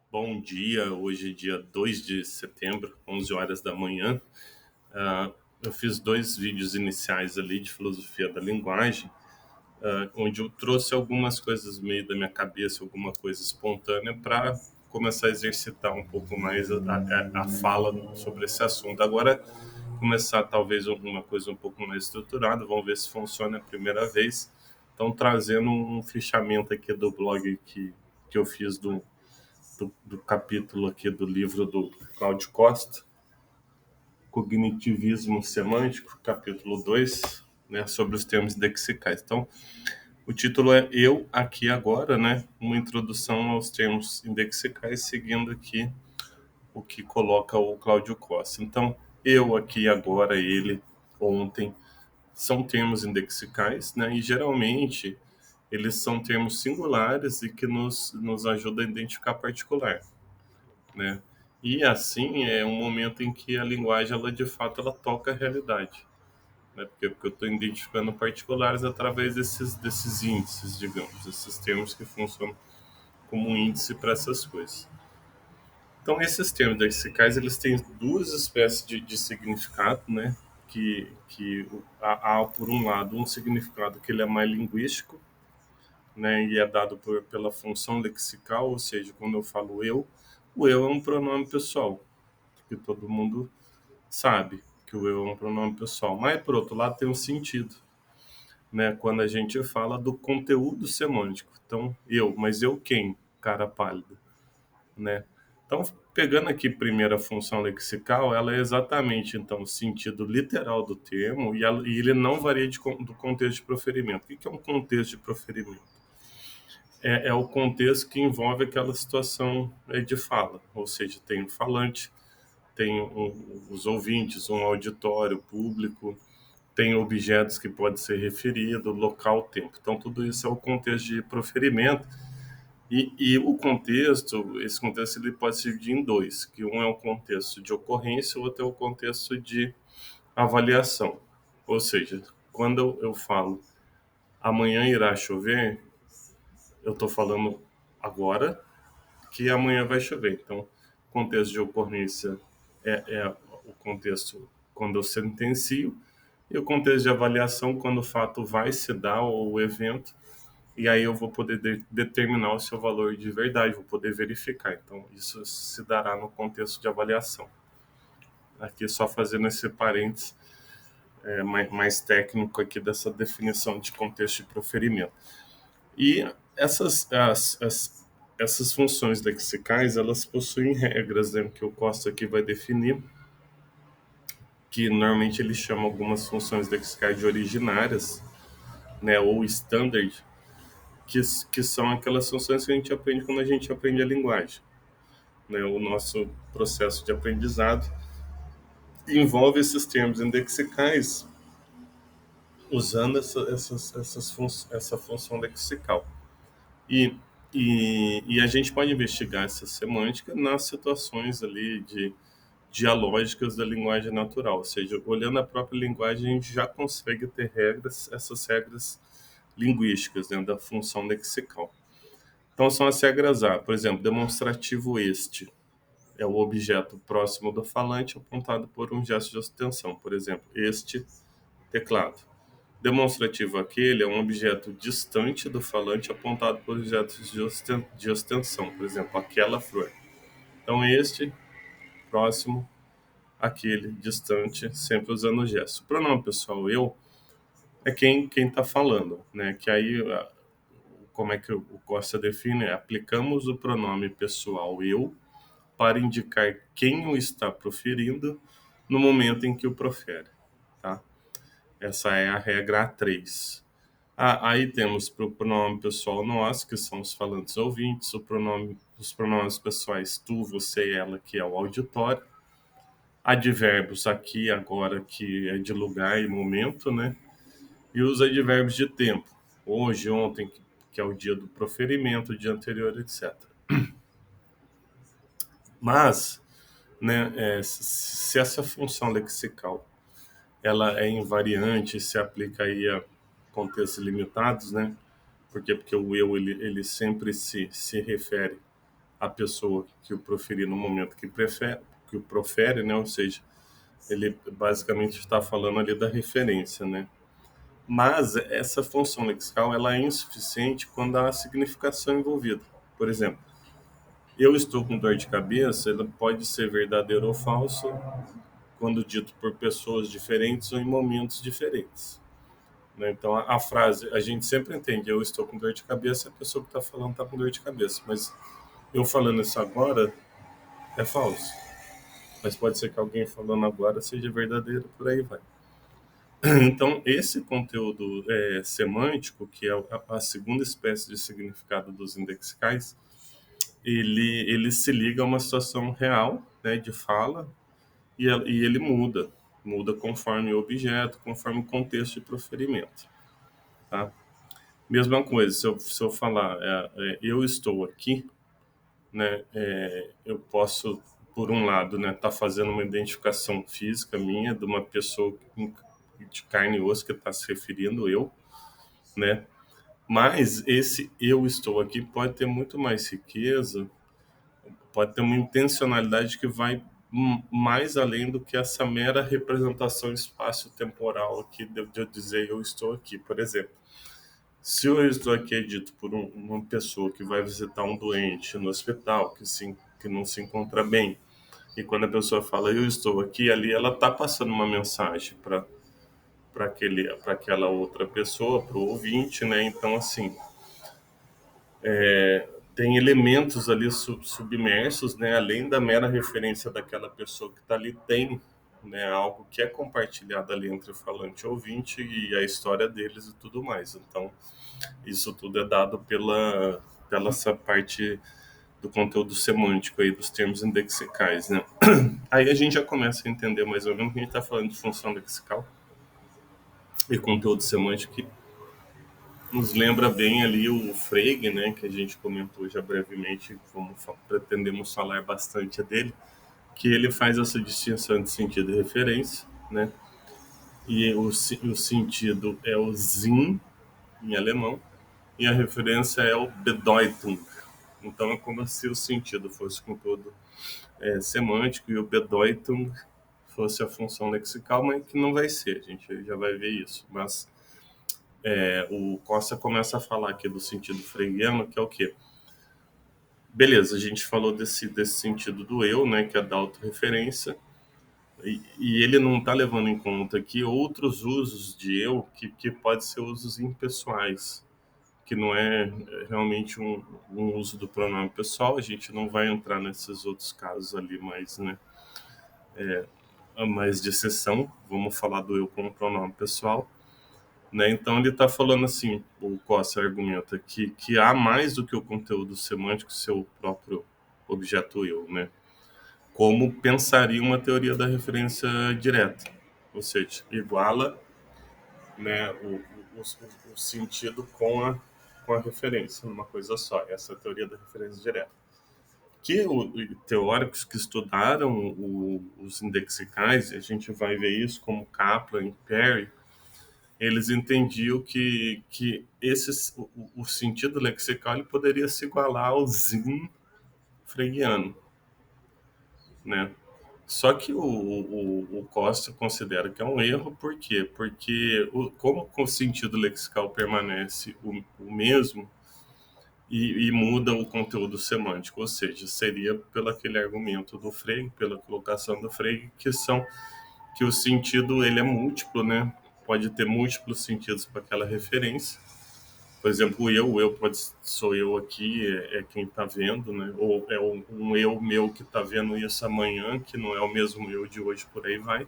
Bom dia, hoje é dia 2 de setembro, 11 horas da manhã. Eu fiz dois vídeos iniciais ali de filosofia da linguagem, onde eu trouxe algumas coisas meio da minha cabeça, alguma coisa espontânea para começar a exercitar um pouco mais a fala sobre esse assunto. Agora, começar talvez alguma coisa um pouco mais estruturada, vamos ver se funciona a primeira vez. Então, trazendo um fichamento aqui do blog que eu fiz do capítulo aqui do livro do Cláudio Costa, Cognitivismo Semântico, capítulo 2, né, sobre os termos lexicais. Então, o título é Eu, Aqui, Agora, né, uma introdução aos termos indexicais, seguindo aqui o que coloca o Cláudio Costa. Então, eu, aqui, agora, ele, ontem, são termos indexicais, né, e geralmente eles são termos singulares e que nos ajudam a identificar particular, né? E assim é um momento em que a linguagem, ela de fato, ela toca a realidade, né? Porque eu estou identificando particulares através desses índices, digamos, esses termos que funcionam como um índice para essas coisas. Então, esses termos lexicais, eles têm duas espécies de significado, né? Há, por um lado, um significado que ele é mais linguístico, né? E é dado pela função lexical, ou seja, quando eu falo eu, o eu é um pronome pessoal, que todo mundo sabe que o eu é um pronome pessoal. Mas, por outro lado, tem um sentido, né? Quando a gente fala do conteúdo semântico. Então, eu, mas eu quem? Cara pálido, né? Então, pegando aqui primeiro a função lexical, ela é exatamente, então, o sentido literal do termo e ele não varia do contexto de proferimento. O que é um contexto de proferimento? É o contexto que envolve aquela situação de fala, ou seja, tem o falante, tem os ouvintes, um auditório público, tem objetos que podem ser referidos, local, tempo. Então, tudo isso é o contexto de proferimento. E o contexto, esse contexto ele pode se dividir em dois, que um é o contexto de ocorrência, o outro é o contexto de avaliação. Ou seja, quando eu falo amanhã irá chover, eu estou falando agora que amanhã vai chover. Então, contexto de ocorrência é o contexto quando eu sentencio, e o contexto de avaliação quando o fato vai se dar ou o evento, e aí eu vou poder determinar o seu valor de verdade, vou poder verificar. Então, isso se dará no contexto de avaliação. Aqui só fazendo esse parênteses mais técnico aqui dessa definição de contexto de proferimento. E essas funções lexicais, elas possuem regras, né, que o Costa aqui vai definir, que normalmente ele chama algumas funções lexicais de originárias, né, ou standard, que são aquelas funções que a gente aprende quando a gente aprende a linguagem, né? O nosso processo de aprendizado envolve esses termos indexicais usando essa função lexical. E, e a gente pode investigar essa semântica nas situações ali de dialógicas da linguagem natural, ou seja, olhando a própria linguagem, a gente já consegue ter regras, essas regras linguísticas dentro da função lexical. Então, são as regras A, por exemplo, demonstrativo este é o objeto próximo do falante apontado por um gesto de ostensión, por exemplo, este teclado. Demonstrativo aquele é um objeto distante do falante apontado por objetos de ostensión, por exemplo, aquela flor. Então, este, próximo, aquele, distante, sempre usando o gesto. O pronome pessoal eu é quem está falando, né? Que aí, como é que o Costa define? Aplicamos o pronome pessoal eu para indicar quem o está proferindo no momento em que o profere, tá? Essa é a regra A3. Aí temos para o pronome pessoal nós, que são os falantes ouvintes, os pronomes pessoais tu, você e ela, que é o auditório. Advérbios aqui, agora, que é de lugar e momento, né? E os advérbios de tempo. Hoje, ontem, que é o dia do proferimento, o dia anterior, etc. Mas, né, se essa função lexical ela é invariante, se aplica aí a contextos limitados, né? Porque o eu ele sempre se refere a pessoa que o proferir no momento que o profere, né? Ou seja, ele basicamente está falando ali da referência, né? Mas essa função lexical ela é insuficiente quando há significação envolvida. Por exemplo, eu estou com dor de cabeça, ela pode ser verdadeiro ou falso quando dito por pessoas diferentes ou em momentos diferentes, né? Então a frase, a gente sempre entende, eu estou com dor de cabeça, a pessoa que está falando está com dor de cabeça, mas eu falando isso agora é falso. Mas pode ser que alguém falando agora seja verdadeiro, por aí vai. Então, esse conteúdo semântico, que é a segunda espécie de significado dos indexicais, ele se liga a uma situação real, né, de fala, e ele muda conforme o objeto, conforme o contexto de proferimento, tá? Mesma coisa, se eu falar eu estou aqui, né, eu posso, por um lado, né, tá fazendo uma identificação física minha de uma pessoa de carne e osso que está se referindo eu, né? Mas esse eu estou aqui pode ter muito mais riqueza, pode ter uma intencionalidade que vai mais além do que essa mera representação espaço-temporal aqui de eu dizer eu estou aqui. Por exemplo, se eu estou aqui é dito por uma pessoa que vai visitar um doente no hospital, que não se encontra bem, e quando a pessoa fala eu estou aqui, ali ela está passando uma mensagem para aquela outra pessoa, para o ouvinte, né? Então, assim, tem elementos ali submersos, né? Além da mera referência daquela pessoa que está ali, tem, né, algo que é compartilhado ali entre o falante e o ouvinte e a história deles e tudo mais. Então, isso tudo é dado pela essa parte do conteúdo semântico aí, dos termos indexicais, né? Aí a gente já começa a entender mais ou menos que a gente está falando de função lexical e conteúdo semântico, que nos lembra bem ali o Frege, né, que a gente comentou já brevemente, como pretendemos falar bastante dele, que ele faz essa distinção de sentido e referência, né? E o sentido é o Sinn, em alemão, e a referência é o Bedeutung. Então é como se o sentido fosse conteúdo semântico e o Bedeutung fosse a função lexical, mas que não vai ser, a gente já vai ver isso. Mas o Costa começa a falar aqui do sentido freiriano, que é o quê? Beleza, a gente falou desse sentido do eu, né, que é da autorreferência, e ele não está levando em conta aqui outros usos de eu que pode ser usos impessoais, que não é realmente um uso do pronome pessoal. A gente não vai entrar nesses outros casos ali mais, né, mais de exceção. Vamos falar do eu como pronome pessoal, né? Então ele está falando assim, o Costa argumenta que há mais do que o conteúdo semântico, seu próprio objeto eu, né? Como pensaria uma teoria da referência direta, ou seja, iguala, né, o sentido com a referência numa coisa só. Essa é a teoria da referência direta. Que teóricos que estudaram os indexicais, a gente vai ver isso como Kaplan e Perry, eles entendiam que o sentido lexical ele poderia se igualar ao Zin freguiano, né? Só que o Costa considera que é um erro, por quê? Porque como o sentido lexical permanece o mesmo e muda o conteúdo semântico, ou seja, seria pelo aquele argumento do Frege, pela colocação do Frege, que o sentido ele é múltiplo, né? Pode ter múltiplos sentidos para aquela referência. Por exemplo, o eu pode sou eu aqui, é quem está vendo, né? Ou é um eu meu que está vendo isso amanhã, que não é o mesmo eu de hoje, por aí vai.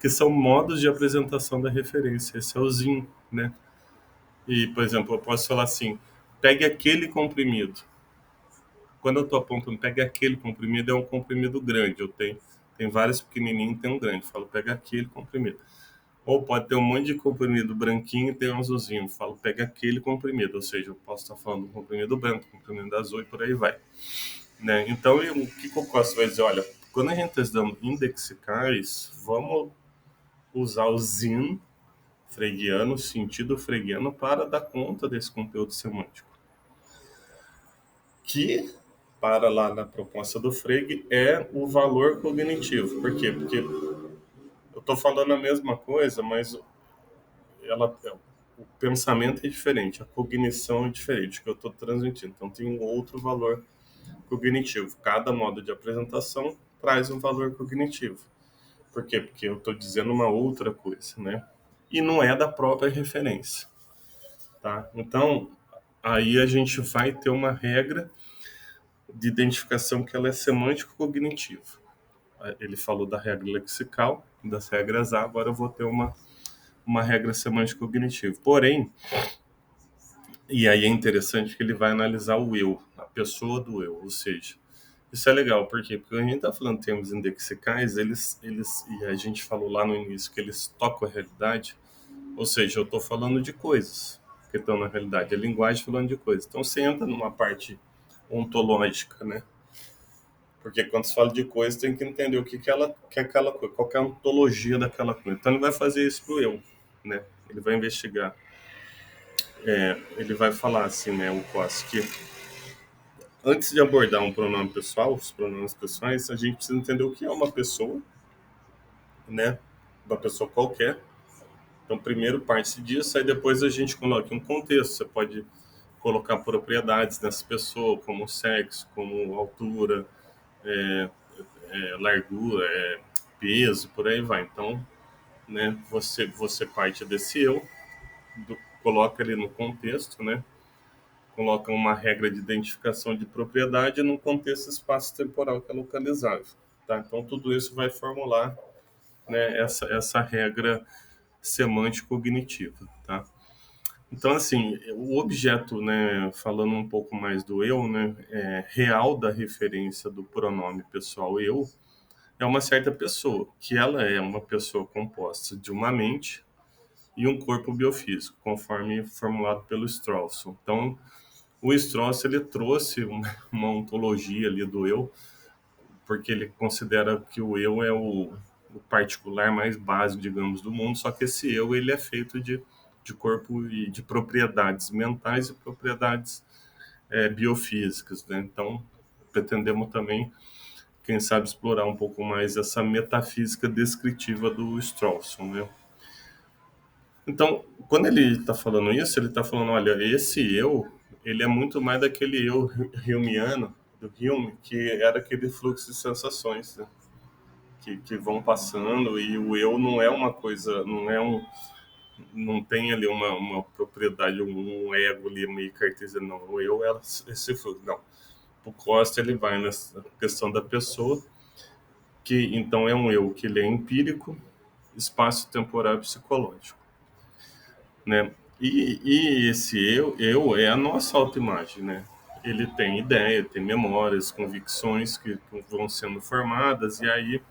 Que são modos de apresentação da referência. Esse é o Zin, né? E, por exemplo, eu posso falar assim: pegue aquele comprimido. Quando eu estou apontando, pegue aquele comprimido, é um comprimido grande. Tem vários pequenininhos, tem um grande. Eu falo, pega aquele comprimido. Ou pode ter um monte de comprimido branquinho e tem um azulzinho. Eu falo, pega aquele comprimido. Ou seja, eu posso estar falando do comprimido branco, comprimido azul e por aí vai, né? Então, o que eu posso vai dizer? Olha, quando a gente está estudando indexicais, vamos usar o Zin freguiano, sentido freguiano, para dar conta desse conteúdo semântico. Que para lá na proposta do Frege é o valor cognitivo. Por quê? Porque eu estou falando a mesma coisa, mas o pensamento é diferente, a cognição é diferente, que eu estou transmitindo. Então tem um outro valor cognitivo. Cada modo de apresentação traz um valor cognitivo. Por quê? Porque eu estou dizendo uma outra coisa, né? E não é da própria referência, tá? Então, aí a gente vai ter uma regra de identificação que ela é semântico-cognitiva. Ele falou da regra lexical, das regras A, agora eu vou ter uma regra semântico-cognitiva. Porém, e aí é interessante que ele vai analisar o eu, a pessoa do eu, ou seja, isso é legal, por quê? Porque a gente está falando de termos indexicais, e a gente falou lá no início que eles tocam a realidade, ou seja, eu estou falando de coisas que estão na realidade, a linguagem falando de coisas. Então você entra numa parte ontológica, né? Porque quando se fala de coisa, tem que entender o que ela que é aquela coisa, qual que é a ontologia daquela coisa. Então ele vai fazer isso pro eu, né? Ele vai investigar. Ele vai falar assim, né, o Cosse, que antes de abordar um pronome pessoal, os pronomes pessoais, a gente precisa entender o que é uma pessoa, né? Uma pessoa qualquer. Então, primeiro parte disso, aí depois a gente coloca um contexto. Você pode colocar propriedades nessa pessoa, como sexo, como altura, largura, peso, por aí vai. Então, né, você parte desse eu, coloca ele no contexto, né? Coloca uma regra de identificação de propriedade num contexto espaço-temporal que é localizável. Tá? Então, tudo isso vai formular, né, essa regra semântico-cognitiva. Tá? Então, assim, o objeto, né, falando um pouco mais do eu, né, real da referência do pronome pessoal eu, é uma certa pessoa, que ela é uma pessoa composta de uma mente e um corpo biofísico, conforme formulado pelo Strawson. Então, o Strauss ele trouxe uma ontologia ali do eu, porque ele considera que o eu é o particular mais básico, digamos, do mundo, só que esse eu ele é feito de corpo e de propriedades mentais e propriedades biofísicas, né? Então, pretendemos também, quem sabe, explorar um pouco mais essa metafísica descritiva do Strawson, né? Então, quando ele está falando isso, ele está falando, olha, esse eu, ele é muito mais daquele eu Humeano, do Hume, que era aquele fluxo de sensações, né? Que vão passando e o eu não é uma coisa, não tem ali uma propriedade, um ego ali meio cartesiano, não. O eu é esse fluxo, não. O Costa, ele vai nessa questão da pessoa, que então é um eu que ele é empírico, espaço-temporal e psicológico, né? E esse eu é a nossa autoimagem, né? Ele tem ideia, tem memórias, convicções que vão sendo formadas e aí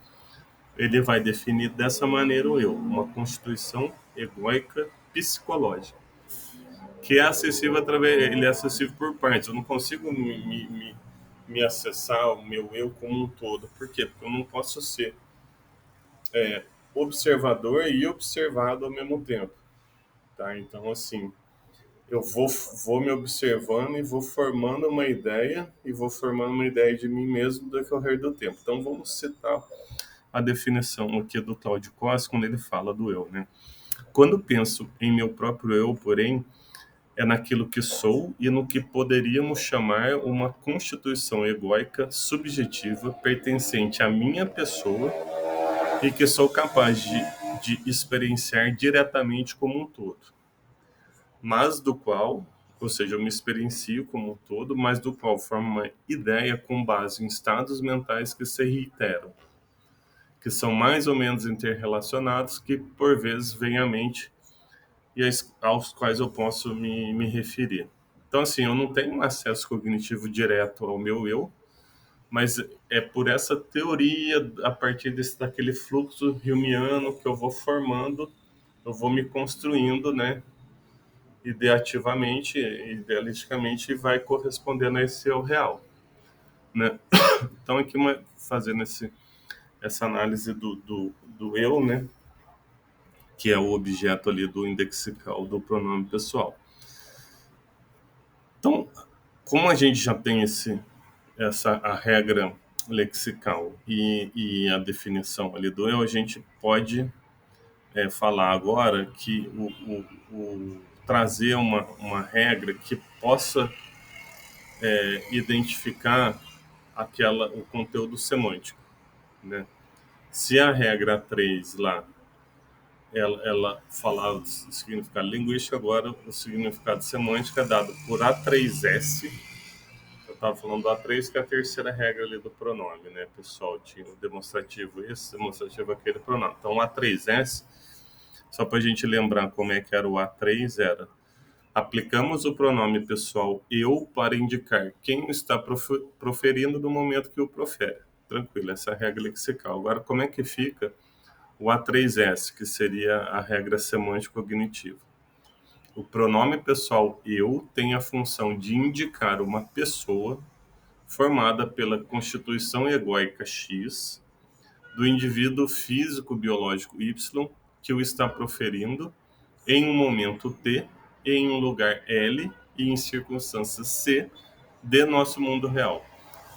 ele vai definir dessa maneira o eu, uma constituição egóica psicológica, que é acessível através, ele é acessível por partes. Eu não consigo me acessar o meu eu como um todo. Por quê? Porque eu não posso ser observador e observado ao mesmo tempo, tá? Então, assim, eu vou me observando e vou formando uma ideia e vou formando uma ideia de mim mesmo no decorrer do tempo. Então vamos citar a definição aqui do Claudio Costa quando ele fala do eu, né? Quando penso em meu próprio eu, porém, é naquilo que sou e no que poderíamos chamar uma constituição egóica subjetiva pertencente à minha pessoa e que sou capaz de experienciar diretamente como um todo, mas do qual, ou seja, eu me experiencio como um todo, mas do qual formo uma ideia com base em estados mentais que se reiteram, que são mais ou menos interrelacionados, que por vezes vêm à mente e aos quais eu posso me referir. Então, assim, eu não tenho um acesso cognitivo direto ao meu eu, mas é por essa teoria, a partir daquele fluxo humeano que eu vou formando, eu vou me construindo, né, ideativamente, idealisticamente, e vai correspondendo a esse eu real, né? Então, aqui fazendo essa análise do eu, né, que é o objeto ali do indexical do pronome pessoal. Então, como a gente já tem a regra lexical e a definição ali do eu, a gente pode falar agora que trazer uma regra que possa identificar o conteúdo semântico, né? Se a regra 3 lá, ela fala do significado linguístico, agora o significado semântico é dado por A3S. Eu estava falando do A3, que é a terceira regra ali do pronome, né, pessoal? Tinha o demonstrativo esse, demonstrativo aquele pronome. Então, o A3S, só para a gente lembrar como é que era o A3, era: aplicamos o pronome pessoal eu para indicar quem está proferindo no momento que o profere. Tranquilo, essa é a regra lexical. Agora, como é que fica o A3S, que seria a regra semântico-cognitiva? O pronome pessoal eu tem a função de indicar uma pessoa formada pela constituição egóica X do indivíduo físico-biológico Y que o está proferindo em um momento T, em um lugar L e em circunstâncias C de nosso mundo real,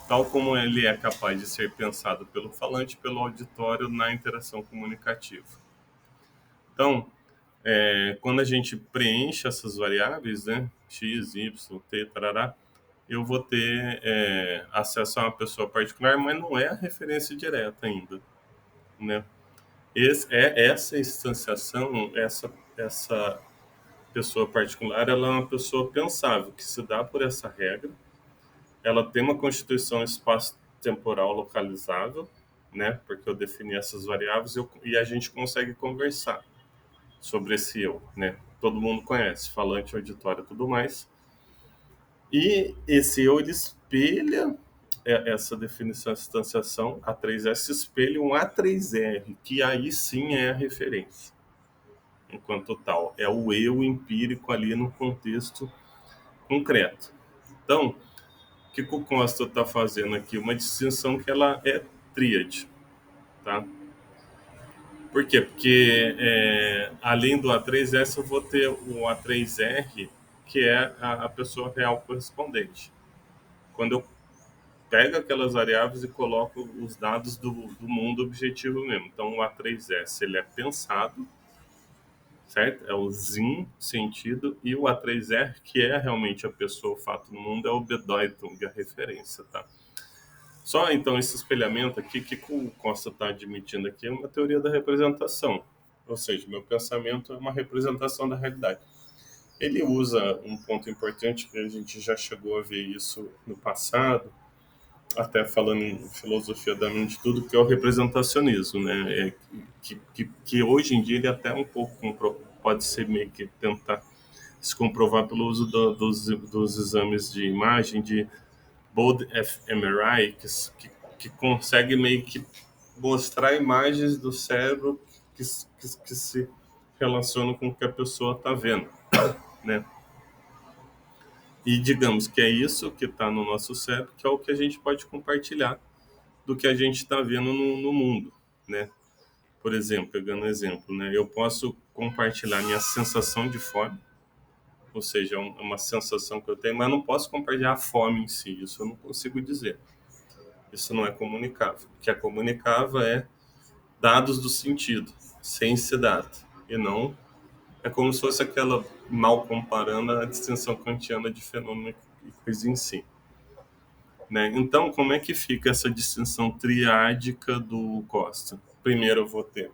tal como ele é capaz de ser pensado pelo falante e pelo auditório na interação comunicativa. Então, quando a gente preenche essas variáveis, né, x, y, t, tarará, eu vou ter acesso a uma pessoa particular, mas não é a referência direta ainda, né? Essa instanciação, essa pessoa particular, ela é uma pessoa pensável, que se dá por essa regra, ela tem uma constituição espaço-temporal localizável, né? Porque eu defini essas variáveis e a gente consegue conversar sobre esse eu, né? Todo mundo conhece, falante, auditório e tudo mais. E esse eu, ele espelha essa definição de instanciação, A3S espelha um A3R, que aí sim é a referência. Enquanto tal, é o eu empírico ali no contexto concreto. Então, o que o Costa está fazendo aqui? Uma distinção que ela é tríade, tá? Por quê? Porque além do A3S, eu vou ter o A3R, que é a pessoa real correspondente. Quando eu pego aquelas variáveis e coloco os dados do mundo objetivo mesmo. Então, o A3S ele é pensado, certo? É o Sinn, sentido, e o A3R, que é realmente a pessoa, o fato no mundo, é o Bedeutung, a referência, tá? Só então esse espelhamento aqui, que o Costa está admitindo aqui, é uma teoria da representação. Ou seja, meu pensamento é uma representação da realidade. Ele usa um ponto importante, que a gente já chegou a ver isso no passado, até falando em filosofia da mente, tudo, que é o representacionismo, né? Que hoje em dia ele até um pouco pode ser meio que tentar se comprovar pelo uso dos exames de imagem de Bode fMRI, que consegue meio que mostrar imagens do cérebro que se relacionam com o que a pessoa está vendo, né? E digamos que é isso que está no nosso cérebro, que é o que a gente pode compartilhar do que a gente está vendo no mundo, né? Por exemplo, pegando um exemplo, né? Eu posso compartilhar minha sensação de fome, ou seja, uma sensação que eu tenho, mas não posso compartilhar a fome em si, isso eu não consigo dizer. Isso não é comunicável. O que é comunicável é dados do sentido, sem ser dado. E não é como se fosse aquela, mal comparando, a distinção kantiana de fenômeno e coisa em si, né? Então, como é que fica essa distinção triádica do Costa? Primeiro eu vou ter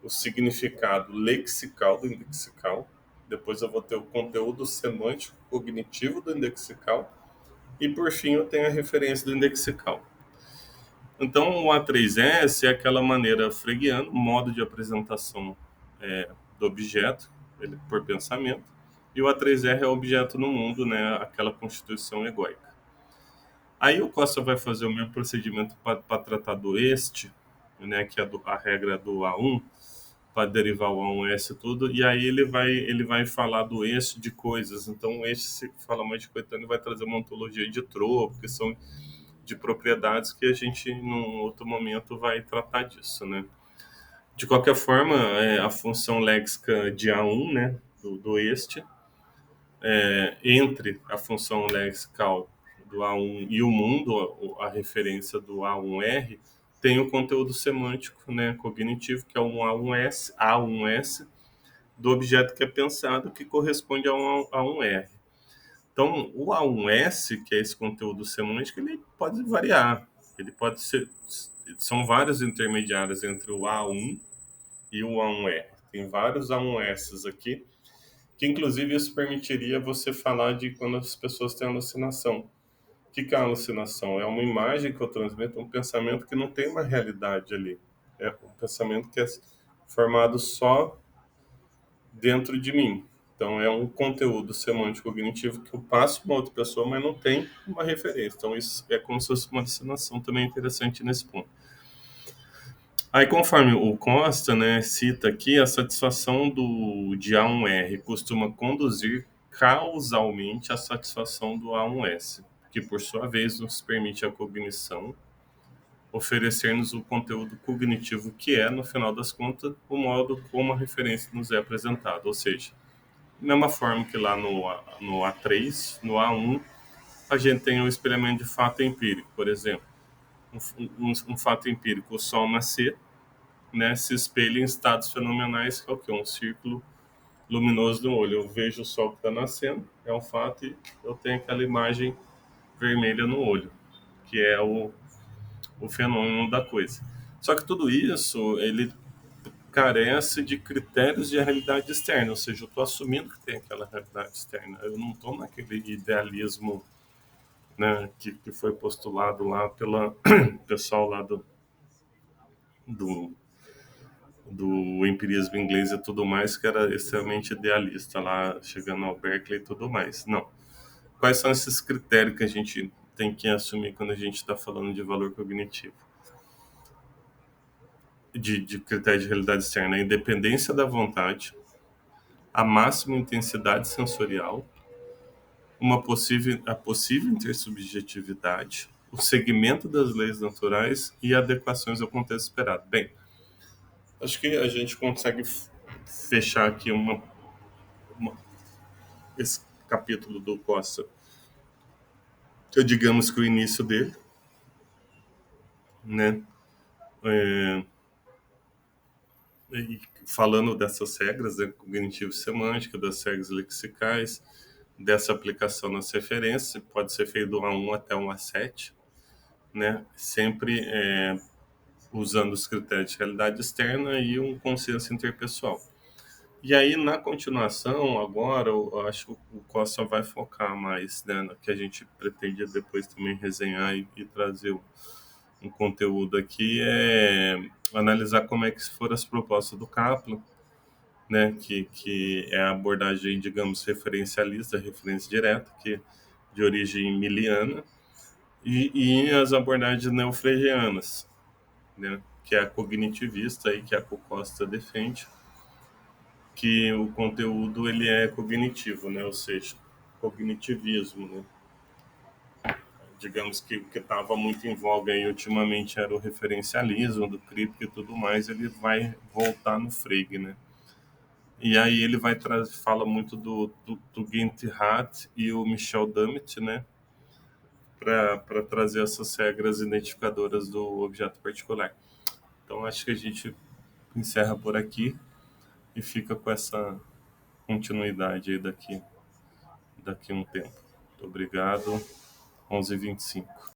o significado lexical do indexical, depois eu vou ter o conteúdo semântico cognitivo do indexical e por fim eu tenho a referência do indexical. Então, o A3S é aquela maneira freguiana, modo de apresentação do objeto, ele por pensamento, e o A3R é o objeto no mundo, né, aquela constituição egóica. Aí o Costa vai fazer o mesmo procedimento para tratar do este, né, que é a regra do A1, para derivar o A1S e tudo, e aí ele vai falar do este de coisas. Então, o este, se fala mais de coisa, então ele vai trazer uma ontologia de tropo, que são de propriedades que a gente, num outro momento, vai tratar disso, né? De qualquer forma, a função léxica de A1, né, do este, entre a função lexical do A1 e o mundo, a referência do A1R, tem o conteúdo semântico, né, cognitivo, que é um A1S do objeto que é pensado, que corresponde a um A1R. Então, o A1S, que é esse conteúdo semântico, ele pode variar. Ele pode ser. São vários intermediários entre o A1 e o A1R. Tem vários A1S aqui, que inclusive isso permitiria você falar de quando as pessoas têm alucinação. O que é a alucinação? É uma imagem que eu transmito, um pensamento que não tem uma realidade ali. É um pensamento que é formado só dentro de mim. Então, é um conteúdo semântico cognitivo que eu passo para outra pessoa, mas não tem uma referência. Então, isso é como se fosse uma alucinação também interessante nesse ponto. Aí, conforme o Costa, né, cita aqui, a satisfação de A1R costuma conduzir causalmente à satisfação do A1S, que, por sua vez, nos permite a cognição, oferecer-nos o conteúdo cognitivo que é, no final das contas, o modo como a referência nos é apresentada. Ou seja, da mesma forma que lá no A3, no A1, a gente tem o experimento de fato empírico, por exemplo. Um fato empírico, o Sol nascer, né, se espelha em estados fenomenais, que é o quê? Um círculo luminoso no olho. Eu vejo o Sol que está nascendo, é um fato, e eu tenho aquela imagem vermelha no olho, que é o fenômeno da coisa. Só que tudo isso, ele carece de critérios de realidade externa, ou seja, eu estou assumindo que tem aquela realidade externa, eu não estou naquele idealismo, né, que foi postulado lá pelo pessoal lá do, do empirismo inglês e tudo mais, que era extremamente idealista lá, chegando ao Berkeley e tudo mais. Não. Quais são esses critérios que a gente tem que assumir quando a gente está falando de valor cognitivo? De critério de realidade externa, a independência da vontade, a máxima intensidade sensorial, a possível intersubjetividade, o segmento das leis naturais e adequações ao contexto esperado. Bem, acho que a gente consegue fechar aqui uma- esse capítulo do Costa, que digamos que o início dele, né, é, e falando dessas regras, né, cognitivo-semântica, das regras lexicais, dessa aplicação nas referências, pode ser feito do A1 até um A7, né, sempre usando os critérios de realidade externa e um consenso interpessoal. E aí, na continuação, agora, eu acho que o Costa vai focar mais, né, no que a gente pretende depois também resenhar e trazer um conteúdo aqui, é analisar como é que foram as propostas do Kaplan, né, que é a abordagem, digamos, referencialista, referência direta, que é de origem miliana, e as abordagens neofreudianas, né, que é a cognitivista e que a Costa defende, que o conteúdo ele é cognitivo, né, ou seja, cognitivismo, né. Digamos que o que estava muito em voga aí ultimamente era o referencialismo do Kripke e tudo mais, ele vai voltar no Frege, né. E aí ele vai fala muito do Gent Hart e o Michel Dummett, né, para trazer essas regras identificadoras do objeto particular. Então acho que a gente encerra por aqui e fica com essa continuidade aí daqui um tempo. Muito obrigado. 11h25.